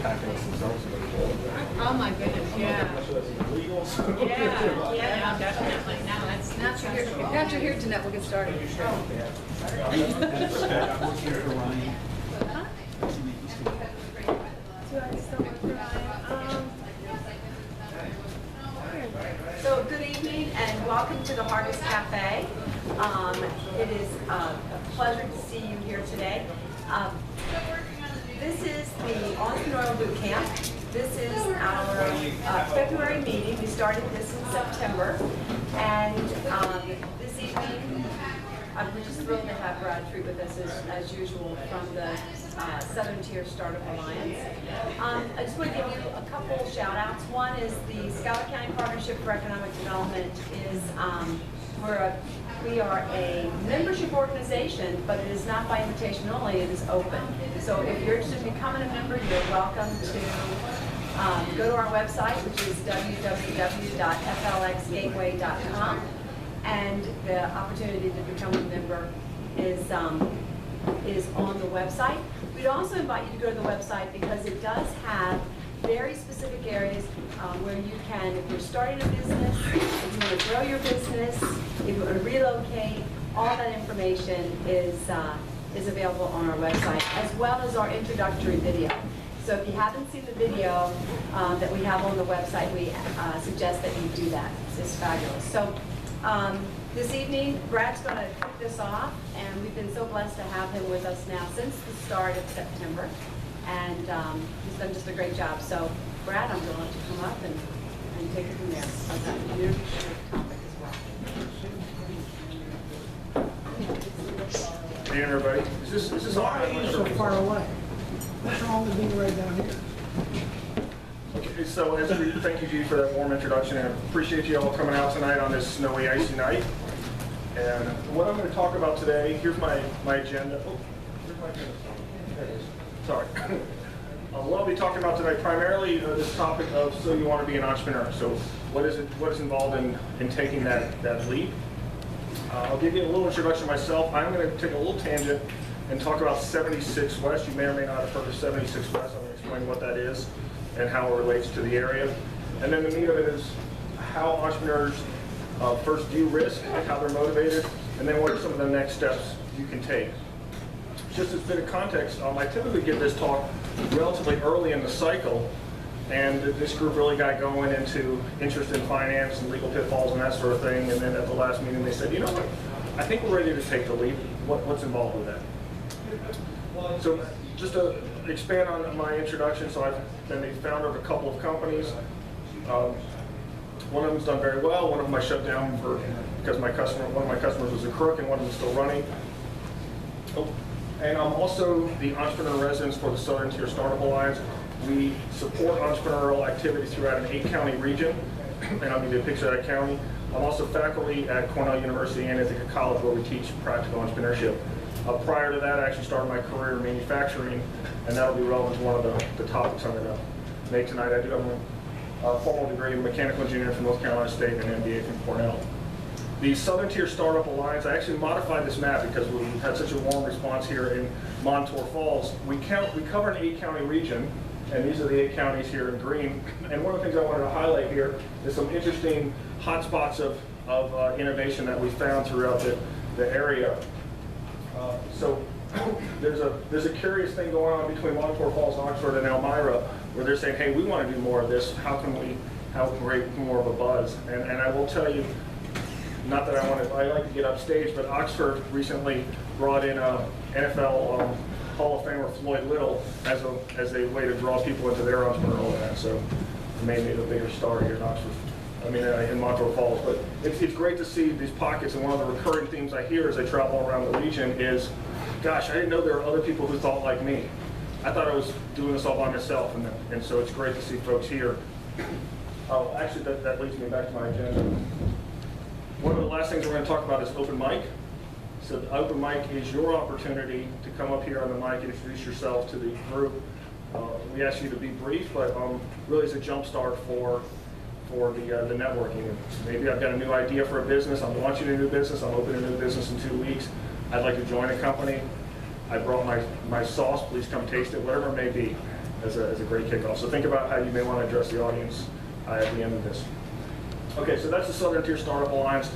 packets themselves. Oh my goodness, yeah. Illegal. Yeah, definitely. No, that's not Now you're here, Jeanette, we'll get started. I'm working for Ryan. Do I still work for Ryan? So good evening and welcome to the Harvest Cafe. It is a pleasure to see you here today. This is the Entrepreneurial Boot Camp. This is our February meeting. We started this in September. And this evening, we're just thrilled to have Brad Treat with us as usual from the Southern Tier Startup Alliance. I just want to give you a couple shout outs. One is the Schuyler County Partnership for Economic Development is, we are a membership organization, but it is not by invitation only, it is open. So if you're interested in becoming a member, you're welcome to go to our website, which is www.flxgateway.com. And the opportunity to become a member is on the website. We'd also invite you to go to the website because it does have very specific areas where you can, if you're starting a business, if you want to grow your business, if you want to relocate, all that information is available on our website, as well as our introductory video. So if you haven't seen the video that we have on the website, we suggest that you do that. It's fabulous. So this evening, Brad's going to kick this off, and we've been so blessed to have him with us now since the start of September. And he's done just a great job. So, Brad, I'm going to let you come up and take it from there. I've got an interview topic as well. Hey everybody, is this on? Why are you so far away? What's wrong with being right down here? Okay, so thank you, G, for that warm introduction, and I appreciate you all coming out tonight on this snowy, icy night. And what I'm going to talk about today, here's my agenda. Oh, where's my agenda? There it is. Sorry. What I'll be talking about tonight, primarily this topic of so you want to be an entrepreneur. So what is involved in taking that leap? I'll give you a little introduction myself. I'm going to take a little tangent and talk about 76 West. You may or may not have heard of 76 West. I'm going to explain what that is and how it relates to the area. And then the meat of it is how entrepreneurs first view risk, and how they're motivated, and then what are some of the next steps you can take. Just as a bit of context, I typically give this talk relatively early in the cycle, and this group really got going into interest in finance and legal pitfalls and that sort of thing, and then at the last meeting they said, you know what, I think we're ready to take the leap. What's involved with that? So just to expand on my introduction, so I've been the founder of a couple of companies. One of them's done very well, one of them I shut down because one of my customers was a crook, and one of them is still running. And I'm also the entrepreneur residence for the Southern Tier Startup Alliance. We support entrepreneurial activity throughout an 8-county region, and I'll give you a picture of that county. I'm also faculty at Cornell University and Ithaca College, where we teach practical entrepreneurship. Prior to that, I actually started my career in manufacturing, and that'll be relevant to one of the topics I'm going to make tonight. I do have a formal degree in mechanical engineering from North Carolina State and an MBA from Cornell. The Southern Tier Startup Alliance, I actually modified this map because we've had such a warm response here in Montour Falls. We cover an 8-county region, and these are the 8 counties here in green. And one of the things I wanted to highlight here is some interesting hotspots of innovation that we found throughout the area. So there's a curious thing going on between Montour Falls, Oxford, and Elmira, where they're saying, hey, we want to do more of this. How can we create more of a buzz? And I will tell you, not that I like to get upstage, but Oxford recently brought in NFL Hall of Famer Floyd Little as a way to draw people into their entrepreneurial event. So it made me a bigger star here in Oxford. In Montour Falls. But it's great to see these pockets, and one of the recurring themes I hear as I travel around the region is, gosh, I didn't know there were other people who thought like me. I thought I was doing this all by myself, and so it's great to see folks here. Oh, actually, that leads me back to my agenda. One of the last things we're going to talk about is open mic. So the open mic is your opportunity to come up here on the mic and introduce yourself to the group. We ask you to be brief, but really it's a jump start for the networking. Maybe I've got a new idea for a business, I'm launching a new business, I'm opening a new business in 2 weeks, I'd like to join a company, I brought my sauce, please come taste it, whatever it may be. as a great kickoff. So think about how you may want to address the audience at the end of this. Okay, so that's the Southern Tier Startup Alliance.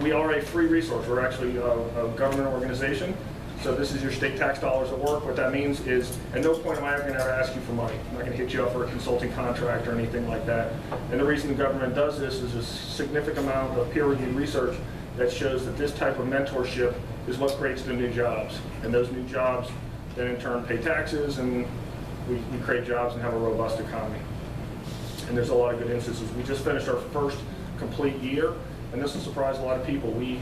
We are a free resource. We're actually a government organization. So this is your state tax dollars at work. What that means is, at no point am I ever going to ever ask you for money. I'm not going to hit you up for a consulting contract or anything like that. And the reason the government does this is a significant amount of peer-reviewed research that shows that this type of mentorship is what creates the new jobs. And those new jobs then in turn pay taxes, and we create jobs and have a robust economy. And there's a lot of good instances. We just finished our first complete year, and this will surprise a lot of people. We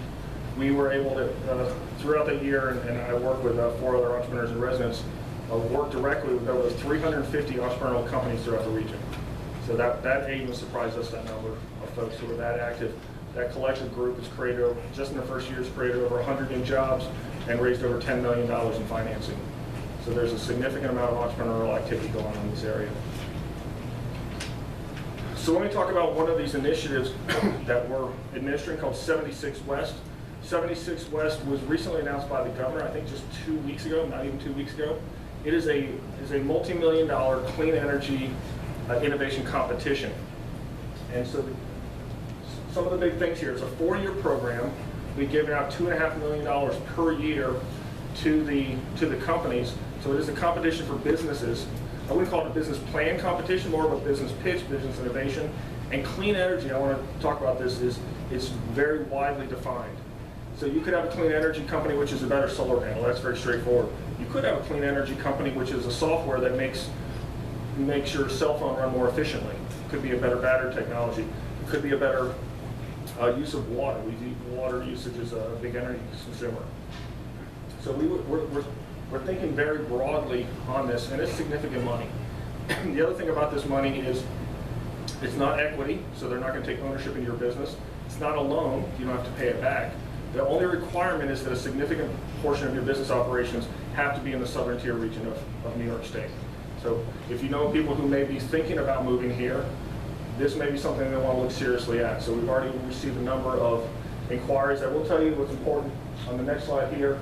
were able to, throughout that year, and I worked with 4 other entrepreneurs in residence, work directly with over 350 entrepreneurial companies throughout the region. So that even surprised us, that number of folks who are that active. That collective group has created, just in the first year, has created over 100 new jobs and raised over $10 million in financing. So there's a significant amount of entrepreneurial activity going on in this area. So let me talk about one of these initiatives that we're administering called 76 West. 76 West was recently announced by the governor, I think just 2 weeks ago, not even 2 weeks ago. It is a multi-million-dollar clean energy innovation competition. And so some of the big things here, it's a 4-year program. We've given out $2.5 million per year to the companies. So it is a competition for businesses. I wouldn't call it a business plan competition, more of a business pitch, business innovation. And clean energy, I want to talk about this, is very widely defined. So you could have a clean energy company which is a better solar panel. That's very straightforward. You could have a clean energy company which is a software that makes your cell phone run more efficiently. It could be a better battery technology. It could be a better use of water. Water usage is a big energy consumer. So we're thinking very broadly on this, and it's significant money. The other thing about this money is it's not equity, so they're not going to take ownership in your business. It's not a loan. You don't have to pay it back. The only requirement is that a significant portion of your business operations have to be in the Southern Tier region of New York State. So if you know people who may be thinking about moving here, this may be something they want to look seriously at. So we've already received a number of inquiries. I will tell you what's important on the next slide here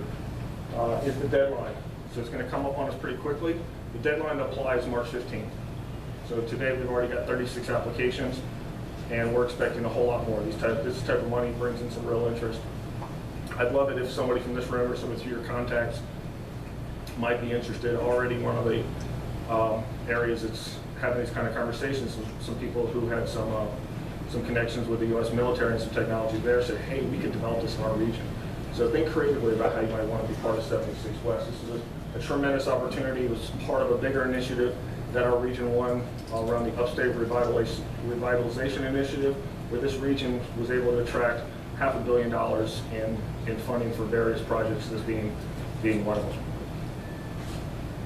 is the deadline. So it's going to come up on us pretty quickly. The deadline to apply is March 15th. So today we've already got 36 applications, and we're expecting a whole lot more. This type of money brings in some real interest. I'd love it if somebody from this room or somebody through your contacts might be interested. Already one of the areas that's having these kind of conversations, some people who had some connections with the U.S. military and some technology there said, hey, we could develop this in our region. So think creatively about how you might want to be part of 76 West. This is a tremendous opportunity. It was part of a bigger initiative that our region won around the Upstate Revitalization Initiative, where this region was able to attract $500 million in funding for various projects, this being one of them.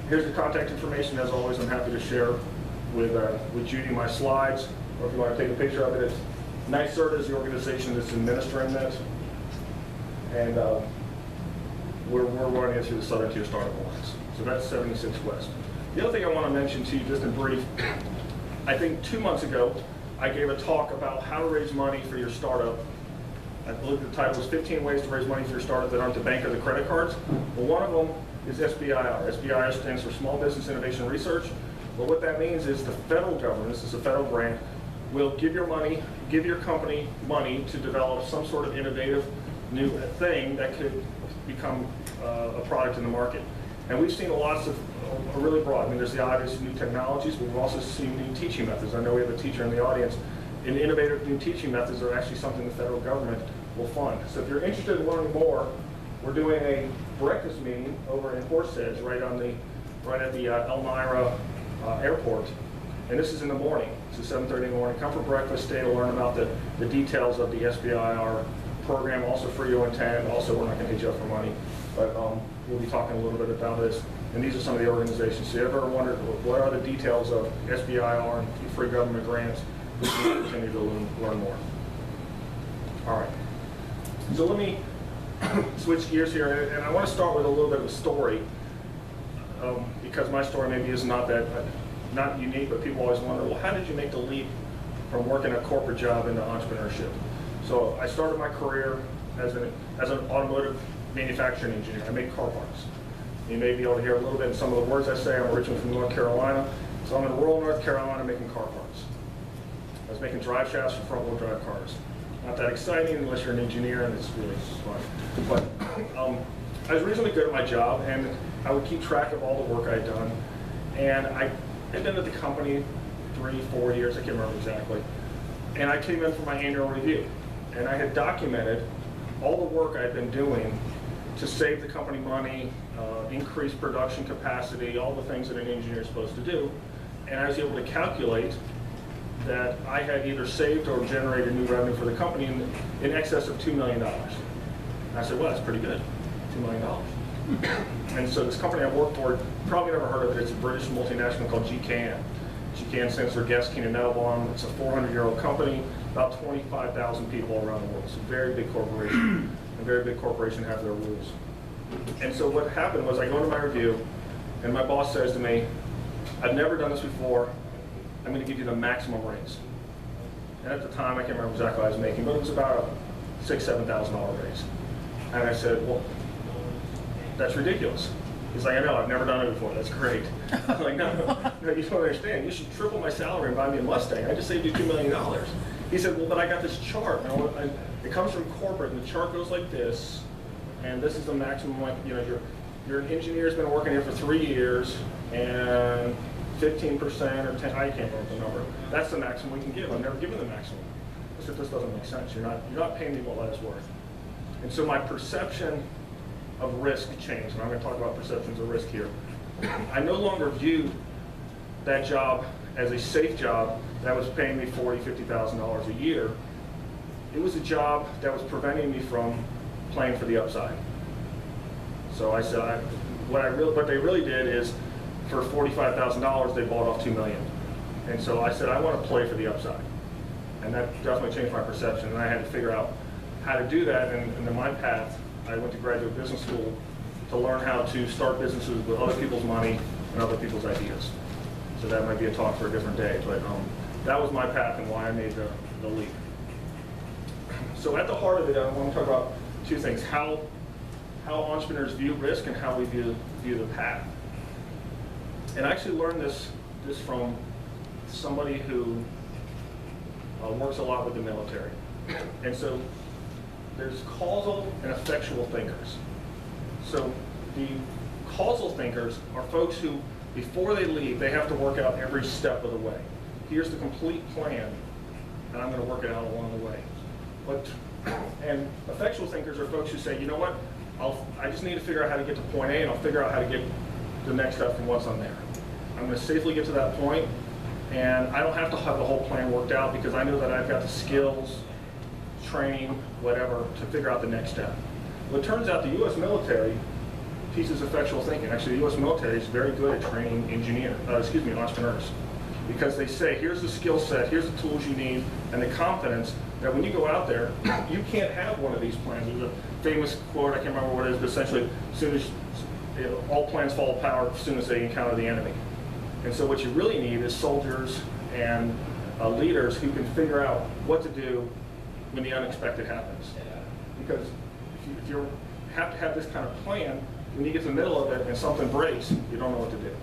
Here's the contact information. As always, I'm happy to share with Judy my slides, or if you want to take a picture of it. NYSERDA is the organization that's administering that, and we're running it through the Southern Tier Startup Alliance. So that's 76 West. The other thing I want to mention to you, just in brief, I think 2 months ago, I gave a talk about how to raise money for your startup. I believe the title was 15 Ways to Raise Money for Your Startup That Aren't the Bank or the Credit Cards. Well, one of them is SBIR. SBIR stands for Small Business Innovation Research. But what that means is the federal government, this is a federal grant, will give your company money to develop some sort of innovative new thing that could become a product in the market. And we've seen lots of really broad. I mean, there's the obvious new technologies, but we've also seen new teaching methods. I know we have a teacher in the audience. And innovative new teaching methods are actually something the federal government will fund. So if you're interested in learning more, we're doing a breakfast meeting over in Horseheads, right at the Elmira Airport. And this is in the morning. It's 7:30 in the morning. Come for breakfast, stay to learn about the details of the SBIR program, also free to attend. Also, we're not going to hit you up for money, but we'll be talking a little bit about this. And these are some of the organizations. So if you ever wondered what are the details of SBIR and free government grants, we can continue to learn more. All right. So let me switch gears here, and I want to start with a little bit of a story, because my story maybe is not unique, but people always wonder, well, how did you make the leap from working a corporate job into entrepreneurship? So I started my career as an automotive manufacturing engineer. I made car parts. You may be able to hear a little bit in some of the words I say. I'm originally from North Carolina, so I'm in rural North Carolina making car parts. I was making drive shafts for front-wheel drive cars. Not that exciting unless you're an engineer, and it's really fun. But I was reasonably good at my job, and I would keep track of all the work I'd done. And I had been at the company 3-4 years, I can't remember exactly. And I came in for my annual review, and I had documented all the work I'd been doing to save the company money, increase production capacity, all the things that an engineer is supposed to do. And I was able to calculate that I had either saved or generated new revenue for the company in excess of $2 million. And I said, well, that's pretty good, $2 million. And so this company I work for, probably never heard of it, it's a British multinational called GKN. GKN stands for Gas Keenan Melbourne. It's a 400-year-old company, about 25,000 people around the world. It's a very big corporation. A very big corporation has their rules. And so what happened was I go into my review, and my boss says to me, I've never done this before. I'm going to give you the maximum raise. And at the time, I can't remember exactly what I was making, but it was about a $6,000, $7,000 raise. And I said, well, that's ridiculous. He's like, I know, I've never done it before. That's great. I'm like, no, you don't understand. You should triple my salary and buy me a Mustang. I just saved you $2 million. He said, well, but I got this chart. It comes from corporate, and the chart goes like this, and this is the maximum, like, you know, your engineer's been working here for 3 years, and 15% or 10, I can't remember the number. That's the maximum we can give. I've never given the maximum. I said, this doesn't make sense. You're not paying me what that is worth. And so my perception of risk changed, and I'm going to talk about perceptions of risk here. I no longer viewed that job as a safe job that was paying me $40,000, $50,000 a year. It was a job that was preventing me from playing for the upside. So I said, what they really did is, for $45,000, they bought off $2 million. And so I said, I want to play for the upside. And that definitely changed my perception, and I had to figure out how to do that. And in my path, I went to graduate business school to learn how to start businesses with other people's money and other people's ideas. So that might be a talk for a different day, but that was my path and why I made the leap. So at the heart of it, I want to talk about two things: how entrepreneurs view risk and how we view the path. And I actually learned this from somebody who works a lot with the military. And so there's causal and effectual thinkers. So the causal thinkers are folks who, before they leave, they have to work out every step of the way. Here's the complete plan, and I'm going to work it out along the way. And effectual thinkers are folks who say, you know what, I just need to figure out how to get to point A, and I'll figure out how to get the next step from once I'm there. I'm going to safely get to that point, and I don't have to have the whole plan worked out because I know that I've got the skills, training, whatever, to figure out the next step. Well, it turns out the U.S. military teaches effectual thinking. Actually, the U.S. military is very good at training entrepreneurs, because they say, here's the skill set, here's the tools you need, and the confidence that when you go out there, you can't have one of these plans. There's a famous quote, I can't remember what it is, but essentially, as soon as all plans fall apart as soon as they encounter the enemy. And so what you really need is soldiers and leaders who can figure out what to do when the unexpected happens. Because if you have to have this kind of plan, when you get to the middle of it and something breaks, you don't know what to do.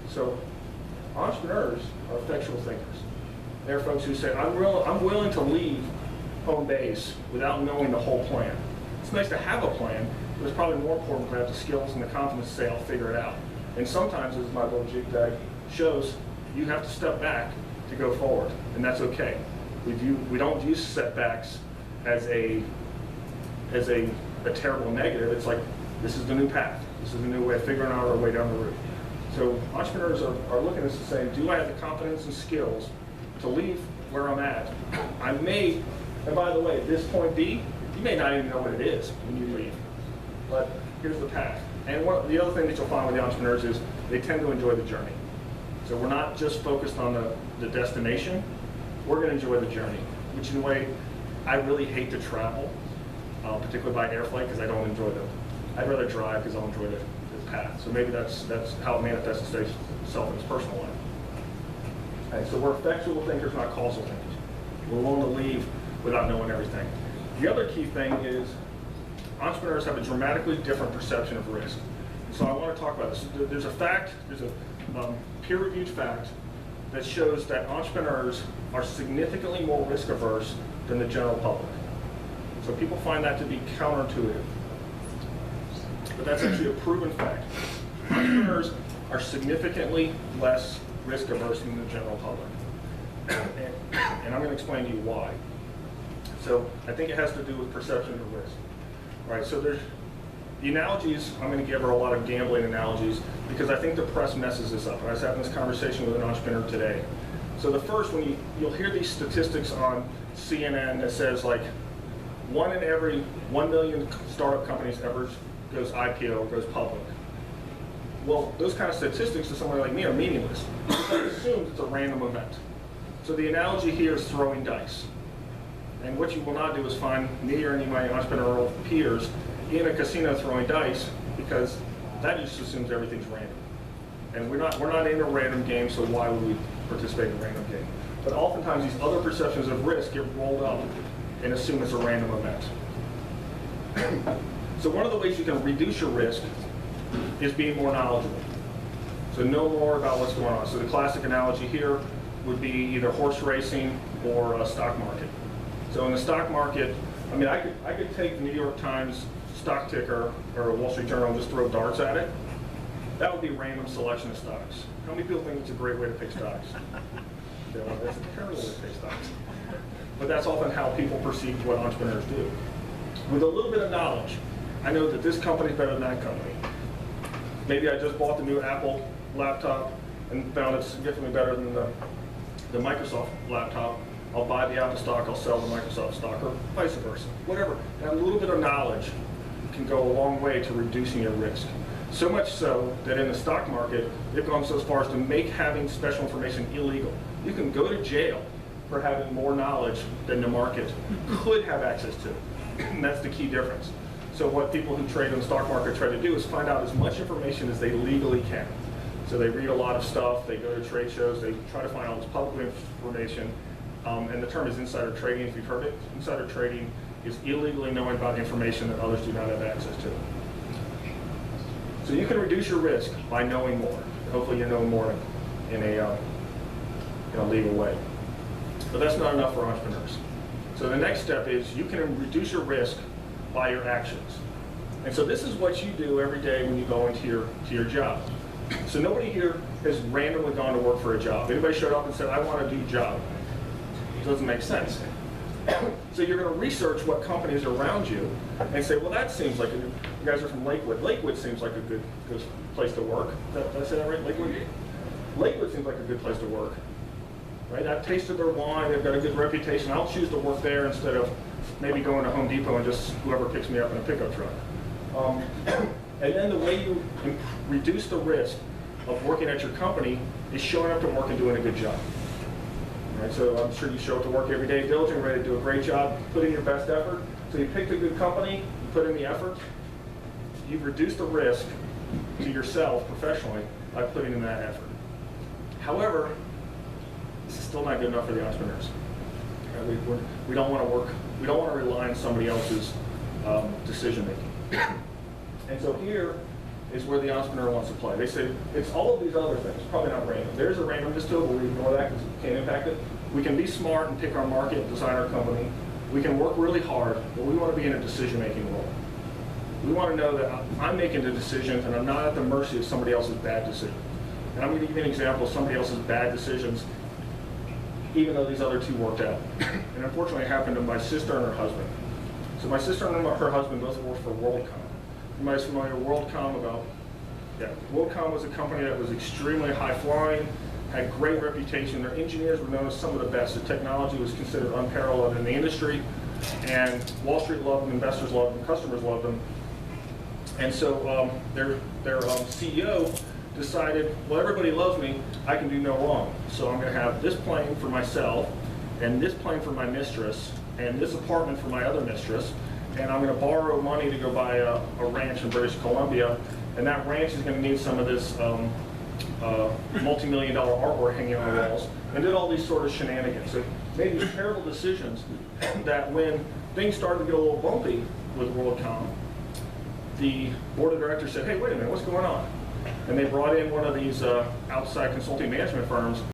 So entrepreneurs are effectual thinkers. They're folks who say, I'm willing to leave home base without knowing the whole plan. It's nice to have a plan, but it's probably more important to have the skills and the confidence to say, I'll figure it out. And sometimes, as my little jig bag shows, you have to step back to go forward, and that's okay. We don't view setbacks as a terrible negative. It's like, this is the new path. This is the new way of figuring out our way down the route. So entrepreneurs are looking at this and saying, do I have the confidence and skills to leave where I'm at? I may, and by the way, this point B, you may not even know what it is when you leave, but here's the path. And the other thing that you'll find with the entrepreneurs is they tend to enjoy the journey. So we're not just focused on the destination, we're going to enjoy the journey, which in a way, I really hate to travel, particularly by air flight, because I don't enjoy them. I'd rather drive because I'll enjoy the path. So maybe that's how it manifests itself in his personal life. And so we're effectual thinkers, not causal thinkers. We're willing to leave without knowing everything. The other key thing is entrepreneurs have a dramatically different perception of risk. So I want to talk about this. There's a fact, there's a peer-reviewed fact that shows that entrepreneurs are significantly more risk averse than the general public. So people find that to be counterintuitive. But that's actually a proven fact. Entrepreneurs are significantly less risk averse than the general public. And I'm going to explain to you why. So I think it has to do with perception of risk. Right, so there's the analogies, I'm going to give her a lot of gambling analogies because I think the press messes this up. I was having this conversation with an entrepreneur today. So the first, you'll hear these statistics on CNN that says like 1 in every 1 million startup companies ever goes IPO or goes public. Well, those kind of statistics to somebody like me are meaningless because that assumes it's a random event. So the analogy here is throwing dice. And what you will not do is find me or any of my entrepreneurial peers in a casino throwing dice because that just assumes everything's random. And we're not in a random game, so why would we participate in a random game? But oftentimes these other perceptions of risk get rolled up and assume it's a random event. So one of the ways you can reduce your risk is being more knowledgeable. So know more about what's going on. So the classic analogy here would be either horse racing or a stock market. So in the stock market, I mean, I could take the New York Times stock ticker or a Wall Street Journal and just throw darts at it. That would be random selection of stocks. How many people think it's a great way to pick stocks? That's a terrible way to pick stocks. But that's often how people perceive what entrepreneurs do. With a little bit of knowledge, I know that this company is better than that company. Maybe I just bought the new Apple laptop and found it significantly better than the Microsoft laptop. I'll buy the Apple stock, I'll sell the Microsoft stock, or vice versa. Whatever. And a little bit of knowledge can go a long way to reducing your risk. So much so that in the stock market, they've gone so far as to make having special information illegal. You can go to jail for having more knowledge than the market could have access to. And that's the key difference. So what people who trade in the stock market try to do is find out as much information as they legally can. So they read a lot of stuff, they go to trade shows, they try to find all this public information. And the term is insider trading, if you've heard it. Insider trading is illegally knowing about information that others do not have access to. So you can reduce your risk by knowing more. Hopefully you know more in a legal way. But that's not enough for entrepreneurs. So the next step is you can reduce your risk by your actions. And so this is what you do every day when you go into your job. So nobody here has randomly gone to work for a job. Anybody showed up and said, I want to do a job? It doesn't make sense. So you're going to research what companies are around you and say, well, that seems like you guys are from Lakewood. Lakewood seems like a good place to work. Did I say that right? Lakewood? Lakewood seems like a good place to work. Right? I've tasted their wine. They've got a good reputation. I'll choose to work there instead of maybe going to Home Depot and just whoever picks me up in a pickup truck. And then the way you reduce the risk of working at your company is showing up to work and doing a good job. Right, so I'm sure you show up to work every day diligent, ready to do a great job, put in your best effort. So you picked a good company, you put in the effort, you've reduced the risk to yourself professionally by putting in that effort. However, this is still not good enough for the entrepreneurs. Right, we don't want to work, we don't want to rely on somebody else's decision making. And so here is where the entrepreneur wants to play. They say, it's all of these other things, probably not random. There's a randomness to it, but we ignore that because it can't impact it. We can be smart and pick our market, design our company. We can work really hard, but we want to be in a decision-making role. We want to know that I'm making the decisions and I'm not at the mercy of somebody else's bad decision. And I'm going to give you an example of somebody else's bad decisions, even though these other two worked out. And unfortunately, it happened to my sister and her husband. So my sister and her husband both worked for WorldCom. You might be familiar with WorldCom WorldCom was a company that was extremely high-flying, had great reputation. Their engineers were known as some of the best. The technology was considered unparalleled in the industry, and Wall Street loved them, investors loved them, customers loved them. And so their CEO decided, well, everybody loves me, I can do no wrong. So I'm going to have this plane for myself, and this plane for my mistress, and this apartment for my other mistress, and I'm going to borrow money to go buy a ranch in British Columbia, and that ranch is going to need some of this multi-million-dollar artwork hanging on the walls, and did all these sort of shenanigans. So made these terrible decisions that when things started to get a little bumpy with WorldCom, the board of directors said, hey, wait a minute, what's going on? And they brought in one of these outside consulting management firms